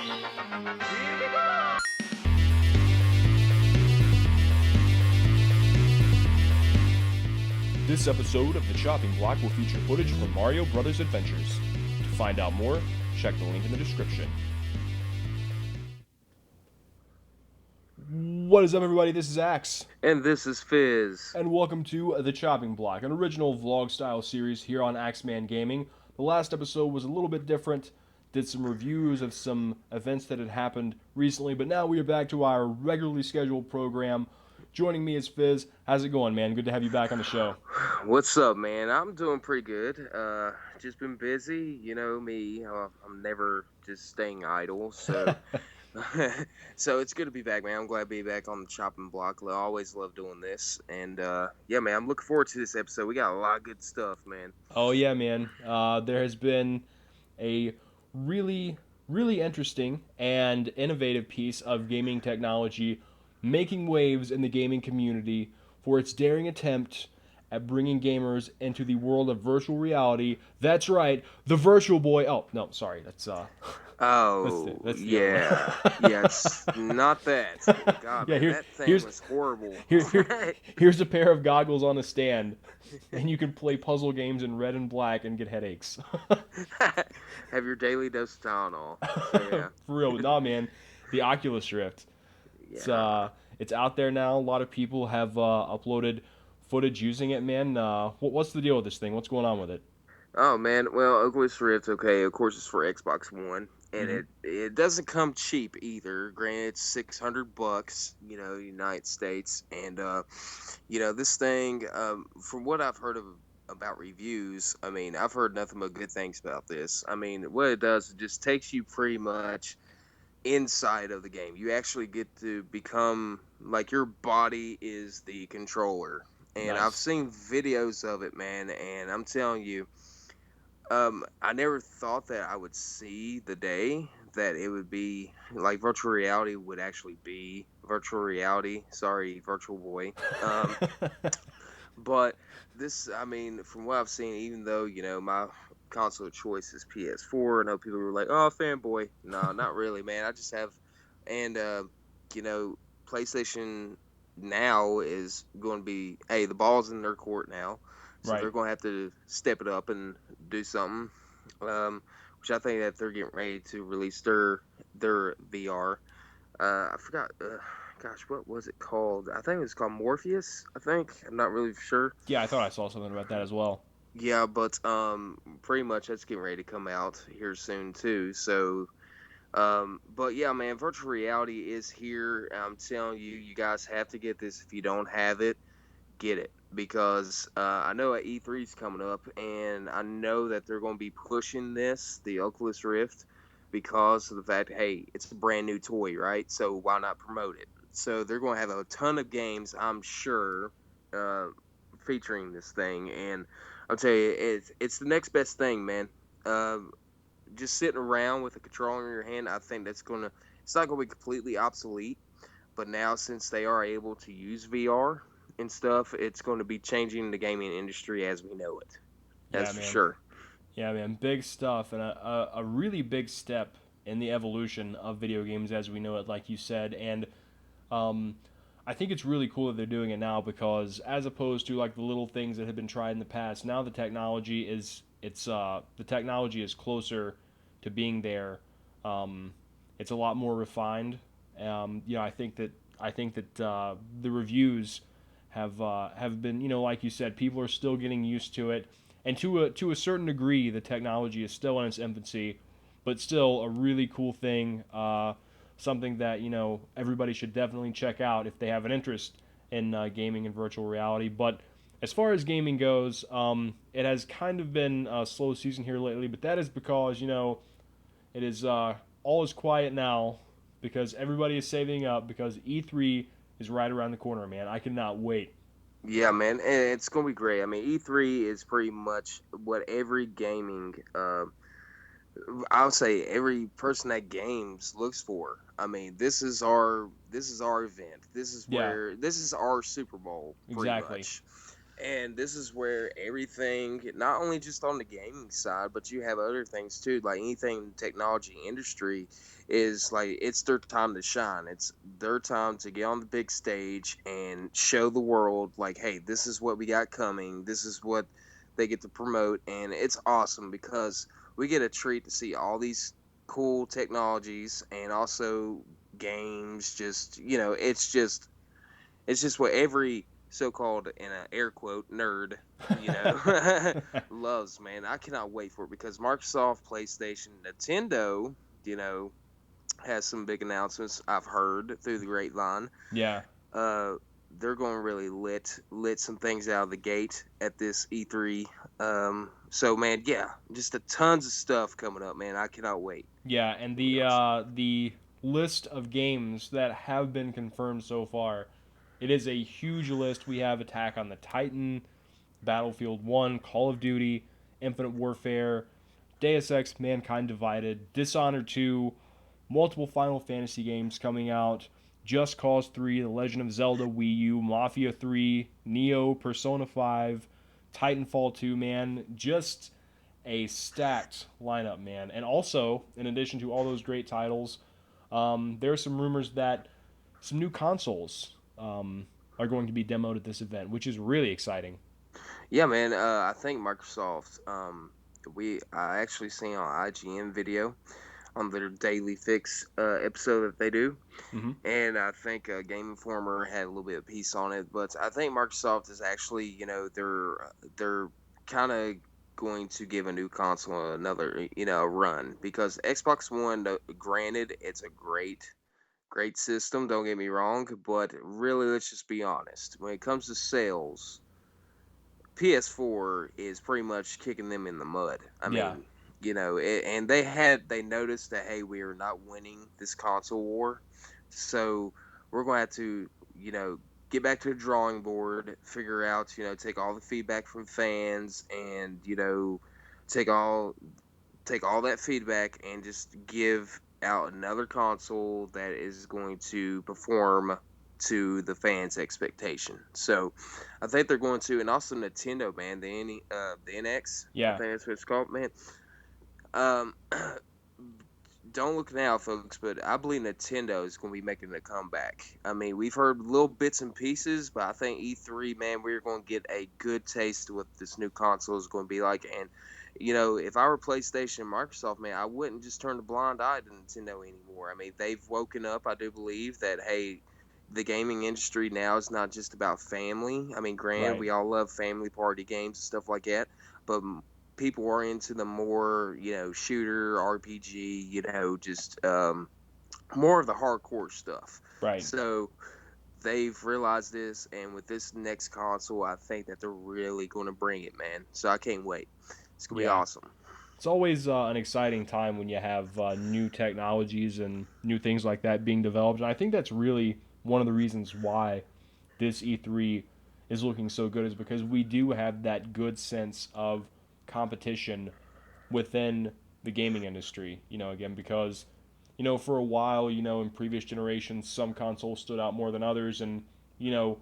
This episode of The Chopping Block will feature footage from Mario Brothers Adventures. To find out more, check the link in the description. What is up, everybody? This is Axe. And this is Fiz. And welcome to The Chopping Block, an original vlog-style series here on AxeManGaming. The last episode was a little bit different, did some reviews of some events that had happened recently, but now we are back to our regularly scheduled program. Joining me is Fiz. How's it going, man? Good to have you back on the show. What's up, man? I'm doing pretty good. Just been busy. You know me. I'm never just staying idle. So, so it's good to be back, man. I'm glad to be back on the chopping block. I always love doing this. And, yeah, man, I'm looking forward to this episode. We got a lot of good stuff, man. Oh, yeah, man. There has been a really interesting and innovative piece of gaming technology making waves in the gaming community for its daring attempt at bringing gamers into the world of virtual reality. That's right, the Virtual Boy. Oh, no, sorry, that's that's yeah, yeah, it's not that. God, yeah, man, that thing was horrible. Here's a pair of goggles on a stand, and you can play puzzle games in red and black and get headaches. Have your daily dose of Tylenol. So, yeah. For real, nah, man, the Oculus Rift. Yeah. It's out there now. A lot of people have uploaded footage using it, man. What's the deal with this thing? What's going on with it? Oh, man. Well, Oculus Rift, okay, of course it's for Xbox One. And it doesn't come cheap either. Granted, it's $600, you know, United States. And, you know, this thing, from what I've heard about reviews, I mean, I've heard nothing but good things about this. I mean, what it does, it just takes you pretty much inside of the game. You actually get to become like your body is the controller. And nice. I've seen videos of it, man, and I'm telling you, I never thought that I would see the day that it would be like virtual reality would actually be virtual reality. Sorry, Virtual Boy. But this, I mean, from what I've seen, even though, you know, my console of choice is PS4. I know people were like, "Oh, fanboy." No, not really, man. I just have, and you know, PlayStation now is going to be, hey, the ball's in their court now, so right. They're going to have to step it up and do something. Which I think that they're getting ready to release their VR. I forgot. Gosh, what was it called? I think it was called Morpheus. I'm not really sure. Yeah, I thought I saw something about that as well. Yeah, but pretty much that's getting ready to come out here soon too. So, but yeah, man, virtual reality is here. I'm telling you, you guys have to get this. If you don't have it, get it, because I know E3 is coming up, and I know that they're going to be pushing this, the Oculus Rift, because of the fact, hey, it's a brand new toy, right? So why not promote it? So they're going to have a ton of games, I'm sure, featuring this thing, and I'll tell you, it's the next best thing, man. Just sitting around with a controller in your hand, I think it's not gonna be completely obsolete. But now, since they are able to use VR and stuff, it's going to be changing the gaming industry as we know it. That's for sure. Yeah, man, big stuff, and a really big step in the evolution of video games as we know it, like you said, and I think it's really cool that they're doing it now, because as opposed to like the little things that have been tried in the past, now the technology is closer to being there. It's a lot more refined. You know, I think that the reviews have been, you know, like you said, people are still getting used to it, and to a certain degree, the technology is still in its infancy, but still a really cool thing. Something that, you know, everybody should definitely check out if they have an interest in gaming and virtual reality. But as far as gaming goes, it has kind of been a slow season here lately, but that is because, you know, it is all is quiet now because everybody is saving up, because E3 is right around the corner, man. I cannot wait. Yeah, man, and it's going to be great. I mean, E3 is pretty much what every gaming I would say every person that games looks for. I mean, this is our event. This is where this is our Super Bowl. Pretty much. And this is where everything, not only just on the gaming side, but you have other things too, like anything in the technology industry is like it's their time to shine. It's their time to get on the big stage and show the world, like, hey, this is what we got coming. This is what they get to promote. And it's awesome because we get a treat to see all these cool technologies and also games. Just, it's just what every so-called in a air quote nerd, loves. Man, I cannot wait for it because Microsoft, PlayStation, Nintendo, you know, has some big announcements I've heard through the grapevine. Yeah. Uh, they're going to really lit some things out of the gate at this E3. So man, yeah, just a tons of stuff coming up, man. I cannot wait. Yeah, and It'll be awesome. the list of games that have been confirmed so far, it is a huge list. We have Attack on the Titan, Battlefield 1, Call of Duty, Infinite Warfare, Deus Ex Mankind Divided, Dishonored 2, multiple Final Fantasy games coming out, Just Cause 3, The Legend of Zelda Wii U, Mafia 3, Neo, Persona 5, Titanfall 2, man. Just a stacked lineup, man. And also, in addition to all those great titles, there are some rumors that some new consoles are going to be demoed at this event, which is really exciting. Yeah, man. I think Microsoft. I actually seen on IGN video on their daily fix episode that they do, Mm-hmm. and I think Game Informer had a little bit of piece on it. But I think Microsoft is actually, they're kind of going to give a new console another, run because Xbox One, granted, it's a great system. Don't get me wrong, but really, let's just be honest. When it comes to sales, PS4 is pretty much kicking them in the mud. I Yeah, mean, and they noticed that, hey, we are not winning this console war, so we're going to have to, get back to the drawing board, figure out, take all the feedback from fans, and take all take all that feedback and just give out another console that is going to perform to the fans' expectation. So I think they're going to, and also Nintendo, man, the NX, I yeah, think that's what it's called, man. Um, don't look now, folks, but I believe Nintendo is going to be making a comeback. I mean, we've heard little bits and pieces, but I think E3, man, we're going to get a good taste of what this new console is going to be like. And, if I were PlayStation and Microsoft, man, I wouldn't just turn a blind eye to Nintendo anymore. I mean, they've woken up, I do believe, that, hey, the gaming industry now is not just about family. I mean, granted, right. we all love family party games and stuff like that, but people are into the more shooter RPG, just more of the hardcore stuff. Right. So they've realized this, and with this next console, I think that they're really going to bring it, man. So I can't wait. It's gonna be Yeah. awesome. It's always an exciting time when you have new technologies and new things like that being developed. And I think that's really one of the reasons why this E3 is looking so good is because we do have that good sense of competition within the gaming industry. Again, because, for a while, in previous generations, some consoles stood out more than others. And, you know,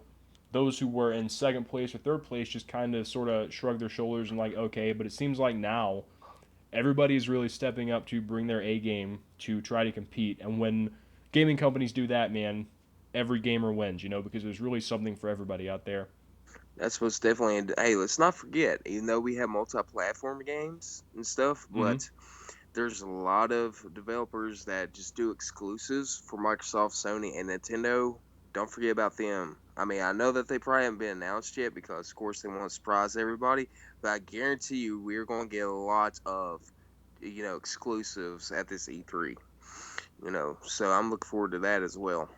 those who were in second place or third place just kind of sort of shrugged their shoulders and like, okay, but it seems like now everybody's really stepping up to bring their A game to try to compete. And when gaming companies do that, man, every gamer wins, because there's really something for everybody out there. That's what's definitely. Hey, let's not forget, even though we have multi-platform games and stuff, Mm-hmm. but there's a lot of developers that just do exclusives for Microsoft, Sony, and Nintendo. Don't forget about them. I mean, I know that they probably haven't been announced yet because, of course, they want to surprise everybody. But I guarantee you, we're going to get a lot of, exclusives at this E3. So I'm looking forward to that as well.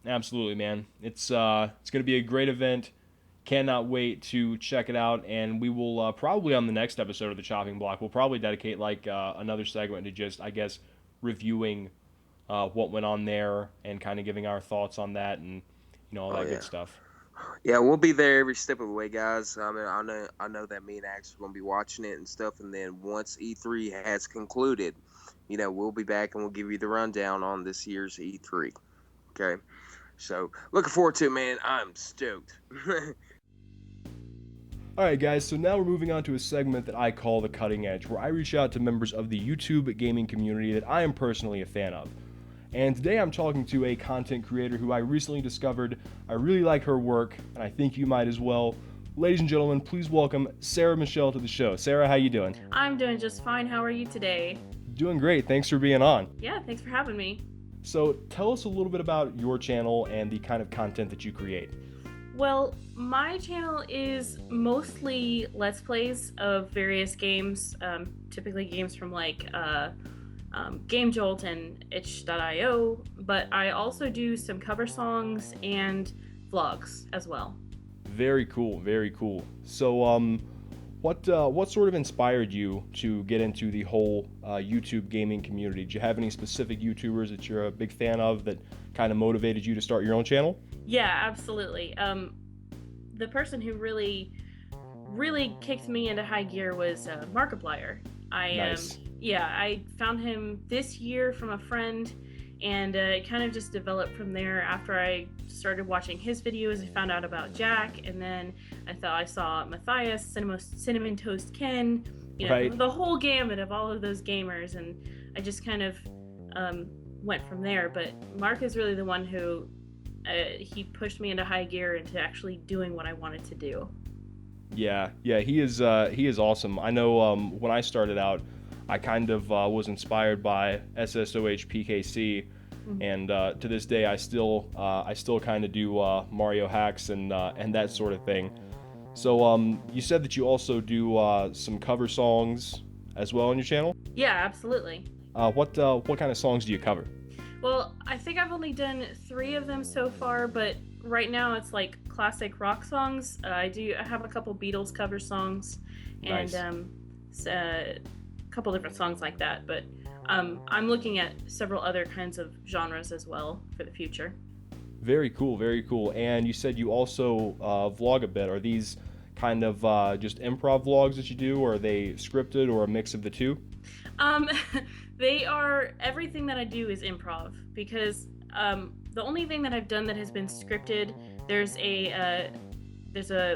Absolutely, man. It's going to be a great event. Cannot wait to check it out, and we will probably on the next episode of the Chopping Block, we'll probably dedicate like another segment to just, I guess, reviewing what went on there and kind of giving our thoughts on that and all Oh that good yeah. stuff. Yeah, we'll be there every step of the way, guys. I mean, I know that me and Axe are gonna be watching it and stuff, and then once E3 has concluded, we'll be back and we'll give you the rundown on this year's E3. Okay, so looking forward to it, man. I'm stoked. Alright guys, so now we're moving on to a segment that I call The Cutting Edge, where I reach out to members of the YouTube gaming community that I am personally a fan of. And today I'm talking to a content creator who I recently discovered. I really like her work, and I think you might as well. Ladies and gentlemen, please welcome Sara Michelle to the show. Sara, how you doing? I'm doing just fine. How are you today? Doing great. Thanks for being on. Yeah, thanks for having me. So tell us a little bit about your channel and the kind of content that you create. Well, my channel is mostly Let's Plays of various games, typically games from like Game Jolt and itch.io, but I also do some cover songs and vlogs as well. Very cool, very cool. So what sort of inspired you to get into the whole YouTube gaming community? Do you have any specific YouTubers that you're a big fan of that kind of motivated you to start your own channel? Yeah, absolutely. The person who really kicked me into high gear was Markiplier. Nice. I found him this year from a friend, and it kind of just developed from there. After I started watching his videos, I found out about Jack, and then I thought I saw Matthias, Cinnamon Toast Ken, Right. the whole gamut of all of those gamers, and I just kind of went from there. But Mark is really the one who he pushed me into high gear into actually doing what I wanted to do. Yeah, he is awesome. I know when I started out, I kind of was inspired by SSOH PKC, and to this day I still kind of do Mario hacks and that sort of thing. So you said that you also do some cover songs as well on your channel? Yeah, absolutely. What kind of songs do you cover? Well, I think I've only done 3 of them so far, but right now it's like classic rock songs. I have a couple Beatles cover songs, and Nice. a couple different songs like that. But I'm looking at several other kinds of genres as well for the future. Very cool, very cool. And you said you also vlog a bit. Are these kind of just improv vlogs that you do, or are they scripted, or a mix of the two? They are, everything that I do is improv, because the only thing that I've done that has been scripted, there's a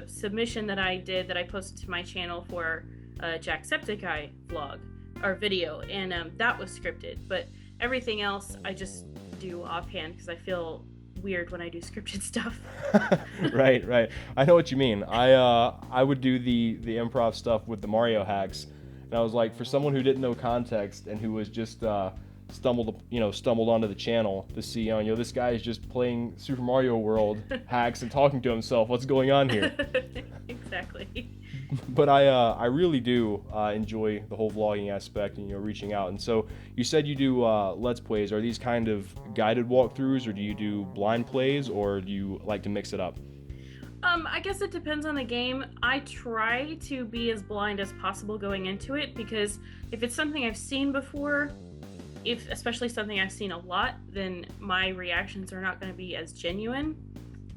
submission that I did that I posted to my channel for Jacksepticeye vlog or video, and that was scripted. But everything else I just do offhand because I feel weird when I do scripted stuff. Right. I know what you mean. I would do the improv stuff with the Mario hacks, and I was like, for someone who didn't know context and who was just stumbled onto the channel to see, this guy is just playing Super Mario World hacks and talking to himself. What's going on here? Exactly. But I really do enjoy the whole vlogging aspect and reaching out. And so you said you do Let's Plays. Are these kind of guided walkthroughs, or do you do blind plays, or do you like to mix it up? I guess it depends on the game. I try to be as blind as possible going into it, because if it's something I've seen before, especially something I've seen a lot, then my reactions are not going to be as genuine.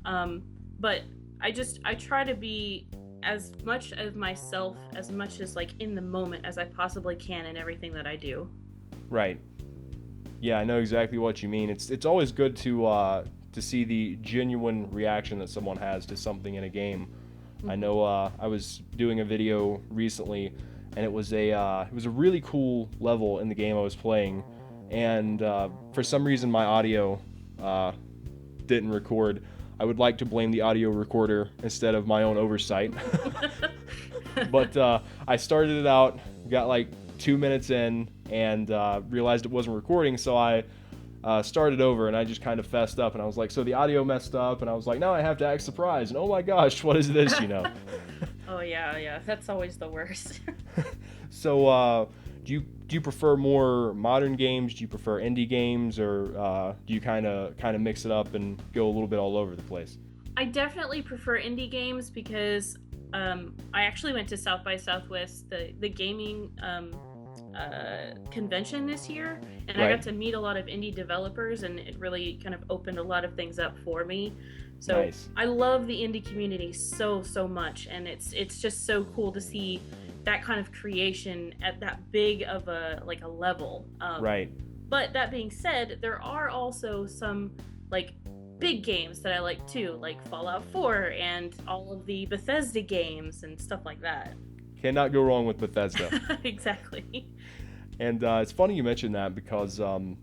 But I try to be as much as myself, as much as like in the moment as I possibly can in everything that I do. Right. Yeah, I know exactly what you mean. It's always good to see the genuine reaction that someone has to something in a game. I know I was doing a video recently, and it was a really cool level in the game I was playing, and for some reason my audio didn't record. I would like to blame the audio recorder instead of my own oversight. But I started it out, got like 2 minutes in, and realized it wasn't recording, so I started over, and I just kind of fessed up, and I was like, so the audio messed up, and I was like, now I have to act surprised, and oh my gosh, what is this, Oh yeah, that's always the worst. So do you prefer more modern games? Do you prefer indie games, or do you kind of mix it up and go a little bit all over the place? I definitely prefer indie games, because I actually went to South by Southwest, the gaming convention this year, and Right. I got to meet a lot of indie developers, and it really kind of opened a lot of things up for me. So Nice. I love the indie community so much, and it's just so cool to see that kind of creation at that big of a level. Right. But that being said, there are also some like big games that I like too, like Fallout 4 and all of the Bethesda games and stuff like that. Cannot go wrong with Bethesda. Exactly. And it's funny you mentioned that because on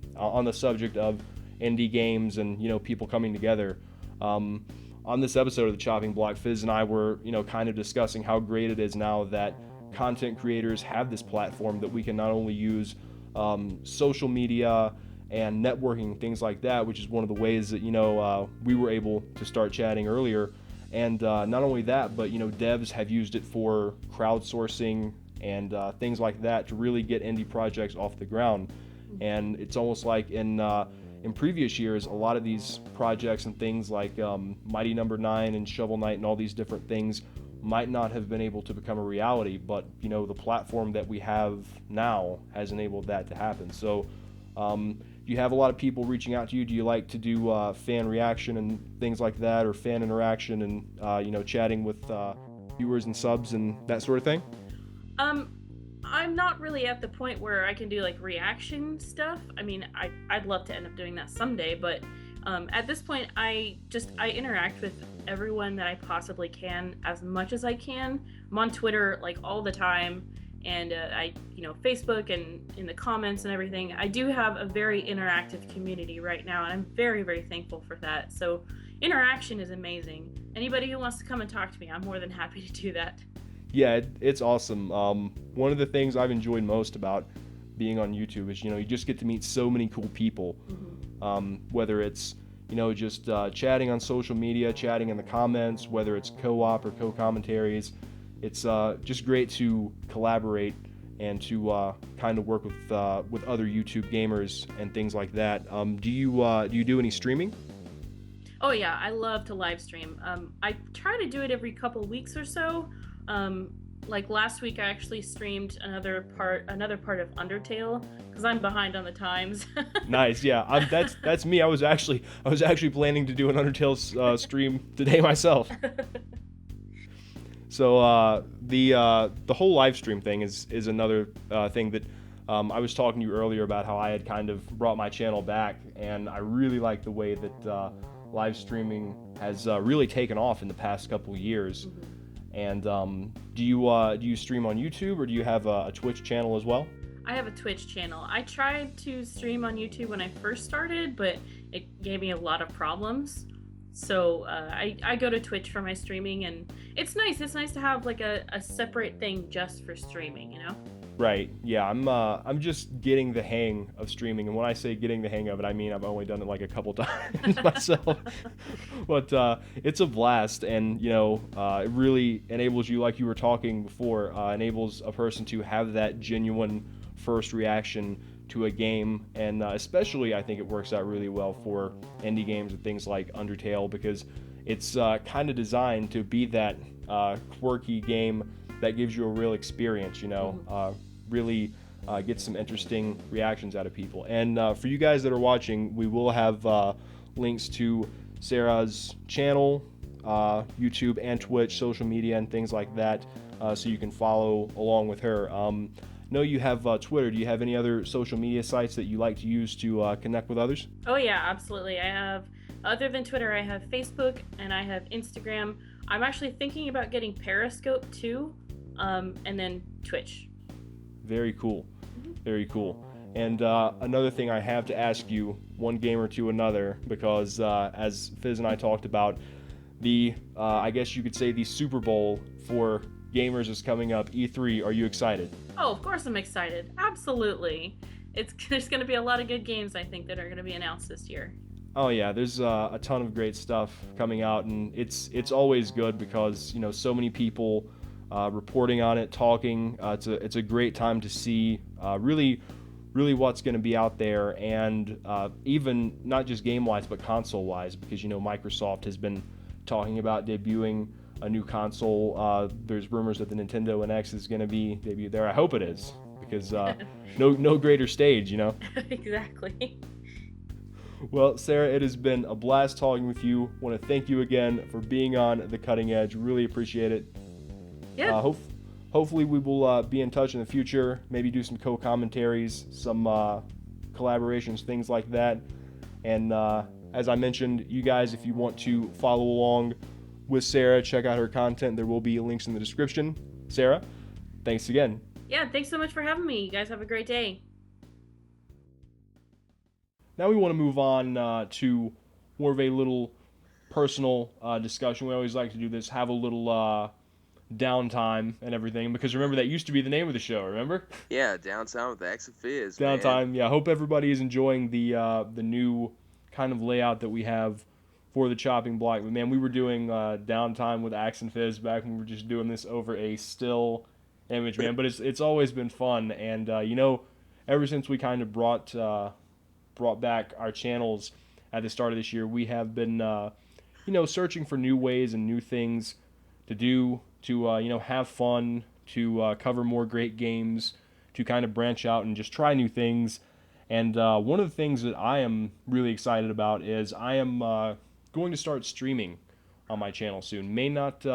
the subject of indie games and people coming together, on this episode of the Chopping Block, Fiz and I were kind of discussing how great it is now that content creators have this platform that we can not only use social media and networking, things like that, which is one of the ways that we were able to start chatting earlier. And not only that, but devs have used it for crowdsourcing and things like that to really get indie projects off the ground. And it's almost like in previous years, a lot of these projects and things like Mighty Number 9 and Shovel Knight and all these different things might not have been able to become a reality, but the platform that we have now has enabled that to happen. So you have a lot of people reaching out to you. Do you like to do fan reaction and things like that, or fan interaction and chatting with viewers and subs and that sort of thing? I'm not really at the point where I can do like reaction stuff. I mean, I'd love to end up doing that someday, but at this point, I interact with everyone that I possibly can as much as I can. I'm on Twitter like all the time, and I Facebook and in the comments and everything. I do have a very interactive community right now, and I'm very, very thankful for that. So interaction is amazing. Anybody who wants to come and talk to me, I'm more than happy to do that. Yeah, it's awesome. One of the things I've enjoyed most about being on YouTube is you just get to meet so many cool people. Whether it's just chatting on social media, chatting in the comments, whether it's co-op or co-commentaries. It's just great to collaborate and to kind of work with other YouTube gamers and things like that. Do you do any streaming? Oh yeah, I love to live stream. I try to do it every couple weeks or so. Like last week, I actually streamed another part of Undertale because I'm behind on the times. Nice, yeah. That's me. I was actually planning to do an Undertale stream today myself. So the whole live stream thing is another thing that I was talking to you earlier about how I had kind of brought my channel back, and I really like the way that live streaming has really taken off in the past couple of years. And do you stream on YouTube, or do you have a Twitch channel as well? I have a Twitch channel. I tried to stream on YouTube when I first started, but it gave me a lot of problems. So I go to Twitch for my streaming, and it's nice. It's nice to have like a separate thing just for streaming, Right. Yeah. I'm just getting the hang of streaming, and when I say getting the hang of it, I mean I've only done it like a couple times myself. But it's a blast, and it really enables you, like you were talking before, enables a person to have that genuine first reaction to a game, and especially I think it works out really well for indie games and things like Undertale, because it's kind of designed to be that quirky game that gives you a real experience, really get some interesting reactions out of people. And for you guys that are watching, we will have links to Sarah's channel, YouTube and Twitch, social media and things like that, so you can follow along with her. Know you have Twitter. Do you have any other social media sites that you like to use to connect with others? Oh yeah, absolutely. I have, other than Twitter, I have Facebook and I have Instagram. I'm actually thinking about getting Periscope too, and then Twitch. Very cool. Very cool. And another thing I have to ask you, one gamer to another, because as Fiz and I talked about, the I guess you could say the Super Bowl for gamers is coming up, E3. Are you excited? Oh, of course I'm excited. Absolutely. There's going to be a lot of good games, I think, that are going to be announced this year. Oh yeah, there's a ton of great stuff coming out, and it's always good because so many people reporting on it, talking. It's a great time to see really what's going to be out there, and even not just game wise but console wise, because Microsoft has been talking about debuting a new console. There's rumors that the Nintendo NX is going to be debuted there. I hope it is, because no greater stage, Exactly. Well, Sarah, it has been a blast talking with you. I want to thank you again for being on The Cutting Edge. Really appreciate it. Yeah. Hopefully we will be in touch in the future, maybe do some co-commentaries, some collaborations, things like that. And as I mentioned, you guys, if you want to follow along with Sarah, check out her content. There will be links in the description. Sarah, thanks again. Yeah, thanks so much for having me. You guys have a great day. Now we want to move on to more of a little personal discussion. We always like to do this, have a little downtime and everything, because remember, that used to be the name of the show, remember? Yeah, Downtime with Axe and Fiz, Downtime. man. Yeah, I hope everybody is enjoying the new kind of layout that we have for the chopping block. But man, we were doing Downtime with Axe and Fiz back when we were just doing this over a still image, man. But it's always been fun, and ever since we kind of brought back our channels at the start of this year, we have been searching for new ways and new things to do to have fun, to cover more great games, to kind of branch out and just try new things. And one of the things that I am really excited about is I am going to start streaming on my channel soon. May not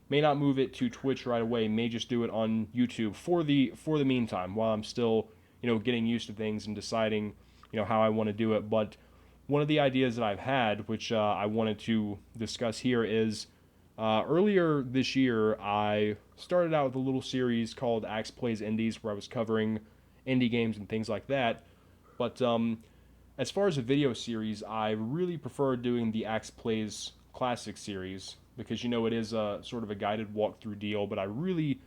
move it to Twitch right away. May just do it on YouTube for the meantime, while I'm still getting used to things and deciding how I want to do it. But one of the ideas that I've had, which I wanted to discuss here, is earlier this year I started out with a little series called Axe Plays Indies, where I was covering indie games and things like that. But as far as a video series, I really prefer doing the Axe Plays Classic series, because it is a sort of a guided walkthrough deal, but I really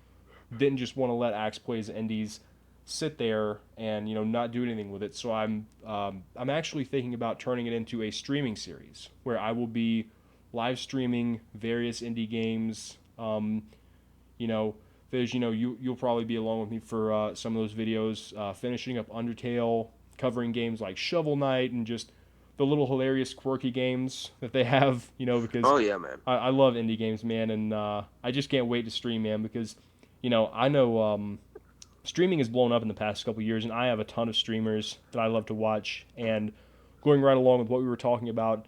didn't just want to let Axe Plays Indies sit there and not do anything with it. So I'm actually thinking about turning it into a streaming series where I will be live streaming various indie games. Fiz, you'll probably be along with me for some of those videos, finishing up Undertale, covering games like Shovel Knight, and just the little hilarious, quirky games that they have, because Oh yeah, man. I love indie games, man, and I just can't wait to stream, man, because, I know streaming has blown up in the past couple years, and I have a ton of streamers that I love to watch. And going right along with what we were talking about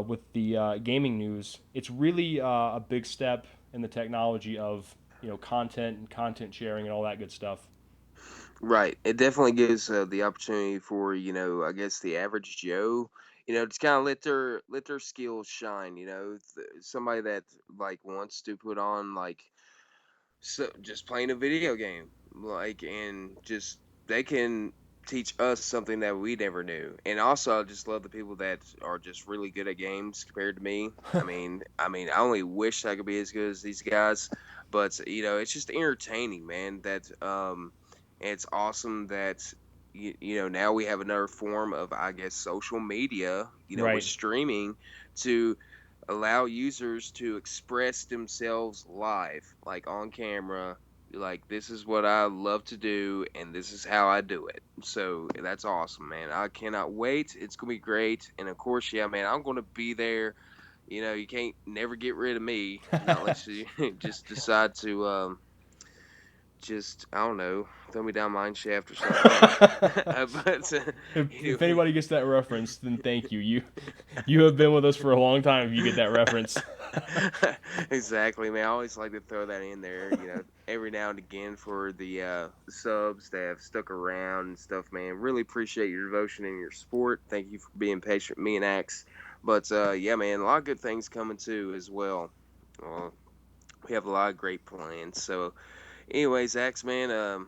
with the gaming news, it's really a big step in the technology of content and content sharing and all that good stuff. Right. It definitely gives the opportunity for I guess the average Joe, to kind of let their skills shine. Somebody that like wants to put on like just playing a video game, like, and just they can teach us something that we never knew. And also, I just love the people that are just really good at games compared to me. I only wish I could be as good as these guys, but it's just entertaining, man. That it's awesome that now we have another form of, I guess, social media, with Right. streaming, to allow users to express themselves live, like on camera. Like, this is what I love to do, and this is how I do it. So that's awesome, man. I cannot wait. It's gonna be great, and of course, yeah, man, I'm gonna be there. You can't never get rid of me, not unless you just decide to just, I don't know, throw me down mine shaft or something. But If anyway. anybody gets that reference, then thank you. You have been with us for a long time if you get that reference. Exactly, man. I always like to throw that in there, every now and again, for the subs that have stuck around and stuff, man. Really appreciate your devotion and your support. Thank you for being patient with me and Axe. But yeah, man, a lot of good things coming too as well. We have a lot of great plans. So, anyways, Axe, man,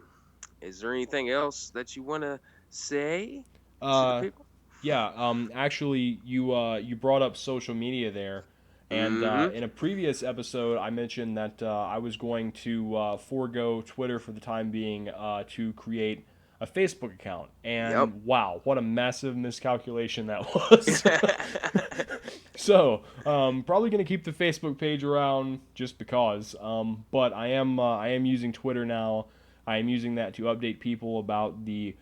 is there anything else that you want to say to the Uh, people? yeah. Actually, you brought up social media there, and Mm-hmm. in a previous episode, I mentioned that I was going to forego Twitter for the time being to create a Facebook account. Yep. And wow, what a massive miscalculation that was. So, probably going to keep the Facebook page around just because. But I am using Twitter now. I am using that to update people about the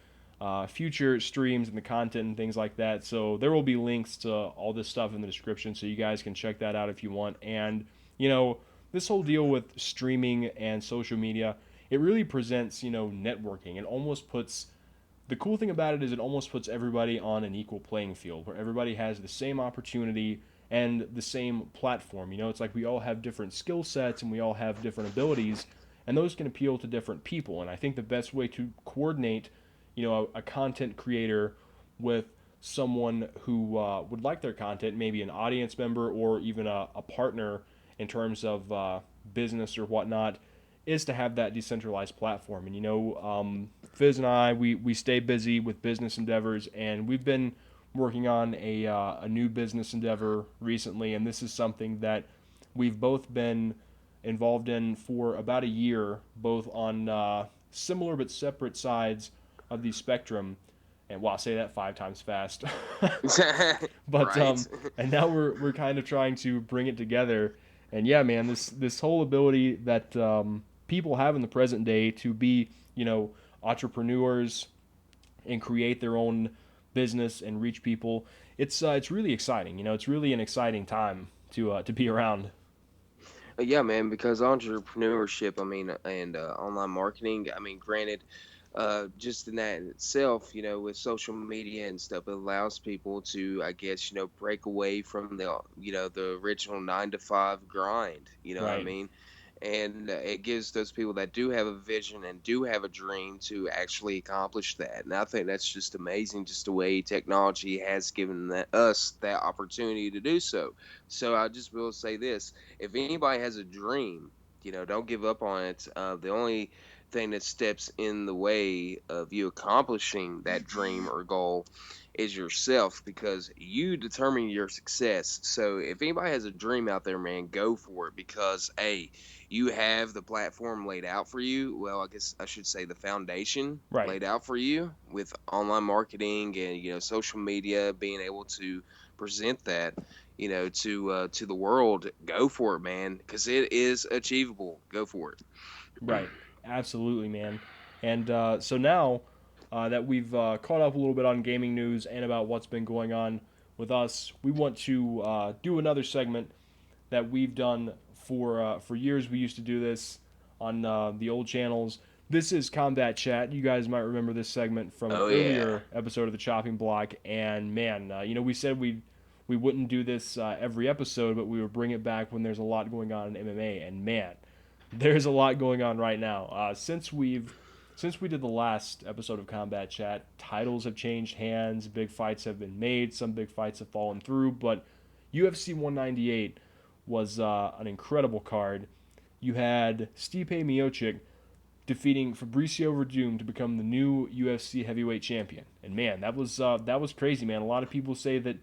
future streams and the content and things like that. So there will be links to all this stuff in the description, so you guys can check that out if you want. And this whole deal with streaming and social media, it really presents networking. It almost puts the cool thing about it is it almost puts everybody on an equal playing field where everybody has the same opportunity and the same platform. It's like we all have different skill sets and we all have different abilities, and those can appeal to different people. And I think the best way to coordinate, a content creator with someone who would like their content, maybe an audience member or even a partner in terms of business or whatnot, is to have that decentralized platform. And Fiz and I, we stay busy with business endeavors, and we've been working on a new business endeavor recently, and this is something that we've both been involved in for about a year, both on similar but separate sides of the spectrum. And wow, I say that 5 times fast. but Right. and now we're kind of trying to bring it together. And yeah, man, this whole ability that people have in the present day to be, entrepreneurs and create their own business and reach people. It's really exciting. It's really an exciting time to be around. Yeah, man, because entrepreneurship, I mean, and online marketing, I mean, granted, just in that in itself, with social media and stuff, it allows people to, I guess, break away from the original 9 to 5 grind. You know what I Right. mean? And it gives those people that do have a vision and do have a dream to actually accomplish that. And I think that's just amazing, just the way technology has given us that opportunity to do so. So I just will say this: if anybody has a dream, don't give up on it. The only thing that steps in the way of you accomplishing that dream or goal is yourself, because you determine your success. So if anybody has a dream out there, man, go for it, because you have the platform laid out for you. Well, I guess I should say the foundation Right. laid out for you with online marketing and social media, being able to present that to the world. Go for it, man, because it is achievable. Go for it. Right. Absolutely, man. And so now that we've caught up a little bit on gaming news and about what's been going on with us, we want to do another segment that we've done for years. We used to do this on the old channels. This is Combat Chat. You guys might remember this segment from an Oh yeah. earlier episode of the Chopping Block. And man, we said we wouldn't do this every episode, but we would bring it back when there's a lot going on in MMA. And man, there's a lot going on right now. Since we did the last episode of Combat Chat, titles have changed hands, big fights have been made, some big fights have fallen through, but UFC 198 was an incredible card. You had Stipe Miocic defeating Fabricio Verdum to become the new UFC heavyweight champion. And man, that was crazy, man. A lot of people say that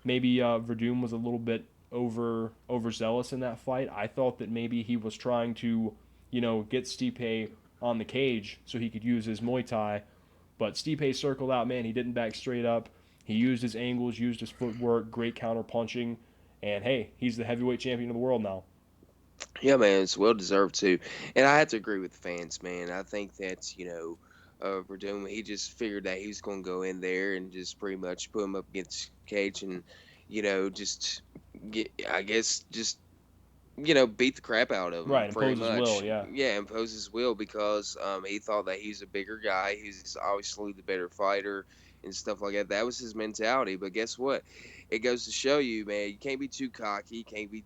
maybe Verdum was a little bit overzealous in that fight. I thought that maybe he was trying to, get Stipe on the cage so he could use his Muay Thai. But Stipe circled out, man. He didn't back straight up. He used his angles, used his footwork, great counter punching, and hey, he's the heavyweight champion of the world now. Yeah, man, it's well deserved too. And I have to agree with the fans, man. I think that, Verdum, he just figured that he was going to go in there and just pretty much put him up against Cage and, just get, I guess, just, beat the crap out of him Right, pretty impose his will, much. yeah. Yeah, impose his will, because he thought that he's a bigger guy. He's obviously the better fighter and stuff like that. That was his mentality. But guess what? It goes to show you, man, you can't be too cocky. You can't be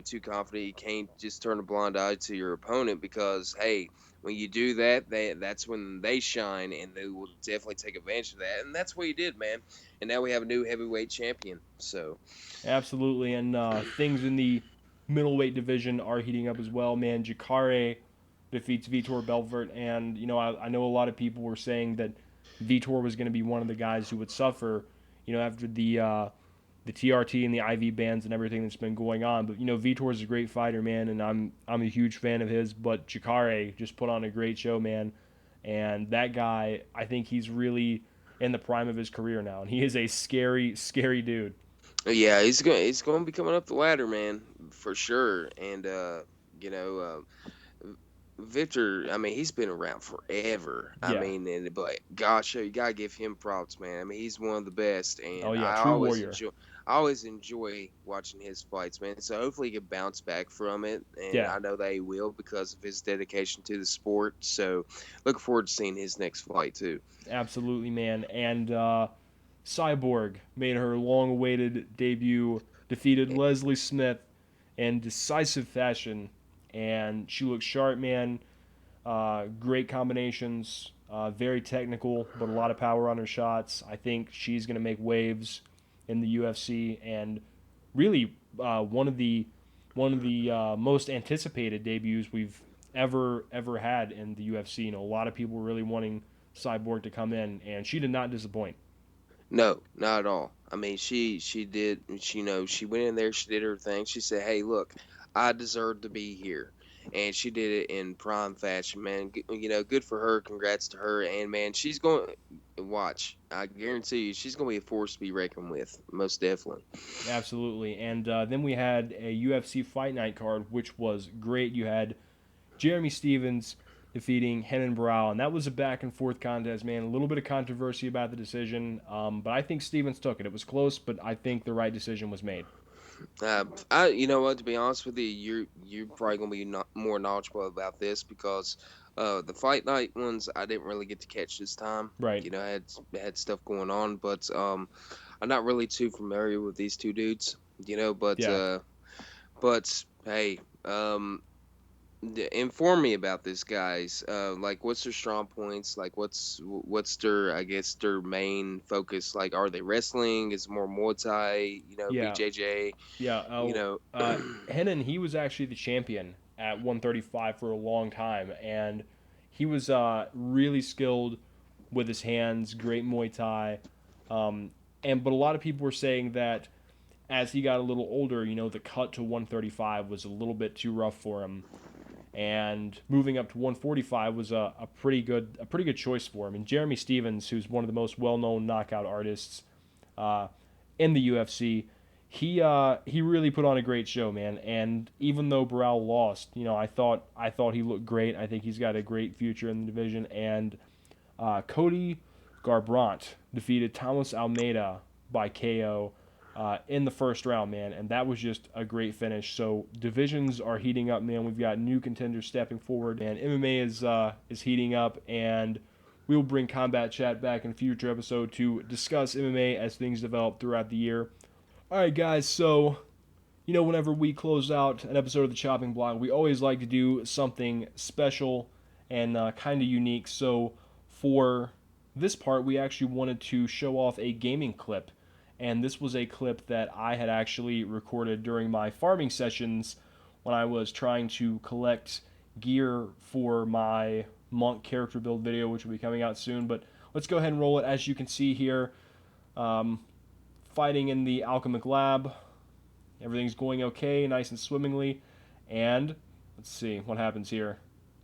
too confident. You can't just turn a blind eye to your opponent, because hey, when you do that, that's when they shine, and they will definitely take advantage of that. And that's what he did, man. And now we have a new heavyweight champion. So Absolutely, and things in the middleweight division are heating up as well, man. Jacare defeats Vitor Belfort, and I know a lot of people were saying that Vitor was going to be one of the guys who would suffer, after the TRT and the IV bans and everything that's been going on. But Vitor is a great fighter, man, and I'm a huge fan of his. But Jacare just put on a great show, man, and that guy, I think he's really in the prime of his career now, and he is a scary, scary dude. yeah, he's going to be coming up the ladder, man, for sure. And you know. Victor, I mean, he's been around forever. I Yeah. mean, but gosh, you gotta give him props, man. I mean, he's one of the best, Oh and yeah, I true always warrior. enjoy, I always enjoy watching his fights, man. So hopefully he can bounce back from it, and Yeah, I know that he will, because of his dedication to the sport. So looking forward to seeing his next fight too. absolutely, man. And Cyborg made her long-awaited debut, defeated Leslie Smith in decisive fashion, and she looks sharp, man. Great combinations, very technical, but a lot of power on her shots. I think she's going to make waves in the UFC, and really one of the most anticipated debuts we've ever had in the UFC. You know, a lot of people were really wanting Cyborg to come in, and she did not disappoint. No, not at all. I mean, she did. She went in there. She did her thing. She said, "Hey, look, I deserve to be here," and she did it in prime fashion, man. Good for her. Congrats to her. And man, she's going. Watch, I guarantee you, she's going to be a force to be reckoned with, most definitely. Absolutely. And then we had a UFC Fight Night card, which was great. You had Jeremy Stevens defeating Renan Barão, and that was a back and forth contest, man. A little bit of controversy about the decision, but I think Stevens took it. It was close, but I think the right decision was made. You know what? To be honest with you, you're probably gonna be more knowledgeable about this because the fight night ones I didn't really get to catch this time. Right. I had stuff going on, but I'm not really too familiar with these two dudes. But Yeah. but hey, inform me about this, guys. Like, what's their strong points? Like, what's their, I guess, their main focus? Like, are they wrestling? Is it more Muay Thai? Yeah. BJJ. Yeah. Renan, he was actually the champion at 135 for a long time, and he was really skilled with his hands, great Muay Thai. But a lot of people were saying that as he got a little older, the cut to 135 was a little bit too rough for him. And moving up to 145 was a pretty good choice for him. And Jeremy Stevens, who's one of the most well-known knockout artists in the UFC, he really put on a great show, man. And even though Barão lost, I thought he looked great. I think he's got a great future in the division. And Cody Garbrandt defeated Thomas Almeida by KO in the first round, man, and that was just a great finish. So divisions are heating up, man. We've got new contenders stepping forward, and MMA is heating up, and we will bring Combat Chat back in a future episode to discuss MMA as things develop throughout the year. All right, guys, so whenever we close out an episode of the Chopping Block, we always like to do something special and kind of unique. So for this part, we actually wanted to show off a gaming clip. And this was a clip that I had actually recorded during my farming sessions when I was trying to collect gear for my monk character build video, which will be coming out soon. But let's go ahead and roll it. As you can see here, fighting in the alchemic lab. Everything's going okay, nice and swimmingly. And let's see what happens here.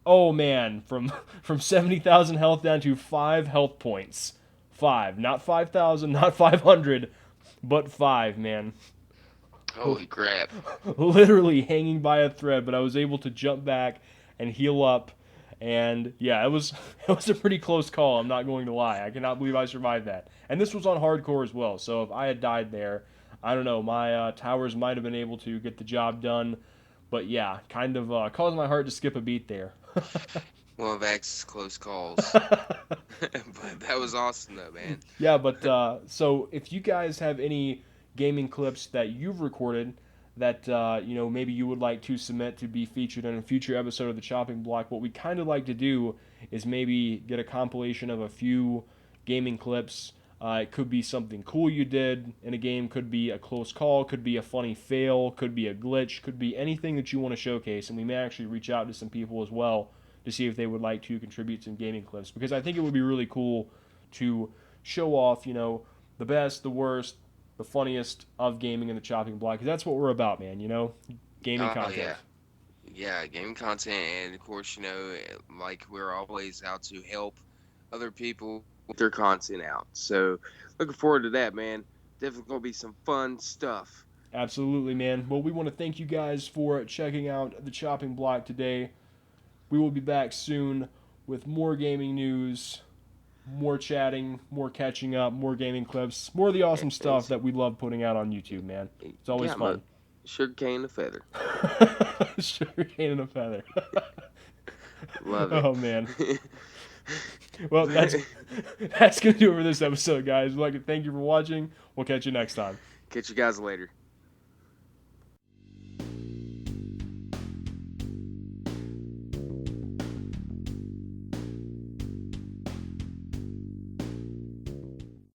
Oh man, from 70,000 health down to 5 health points. 5, not 5,000, not 500. But 5, man. Holy crap. Literally hanging by a thread, but I was able to jump back and heal up. And yeah, it was a pretty close call, I'm not going to lie. I cannot believe I survived that. And this was on hardcore as well, so if I had died there, I don't know, my towers might have been able to get the job done. But yeah, kind of caused my heart to skip a beat there. One of Axe's close calls. But that was awesome, though, man. Yeah, but so if you guys have any gaming clips that you've recorded that maybe you would like to submit to be featured in a future episode of the Chopping Block, what we kind of like to do is maybe get a compilation of a few gaming clips. It could be something cool you did in a game, could be a close call, could be a funny fail, could be a glitch, could be anything that you want to showcase, and we may actually reach out to some people as well to see if they would like to contribute some gaming clips, because I think it would be really cool to show off, the best, the worst, the funniest of gaming in the Chopping Block, because that's what we're about, man, gaming content. Yeah, gaming content, and of course, like, we're always out to help other people with their content out. So, looking forward to that, man. Definitely going to be some fun stuff. Absolutely, man. Well, we want to thank you guys for checking out the Chopping Block today. We will be back soon with more gaming news, more chatting, more catching up, more gaming clips, more of the awesome stuff that we love putting out on YouTube, man. It's always fun. Sugarcane and a feather. Sugarcane and a feather. Love it. Oh, man. Well, that's going to do it for this episode, guys. We'd like to thank you for watching. We'll catch you next time. Catch you guys later.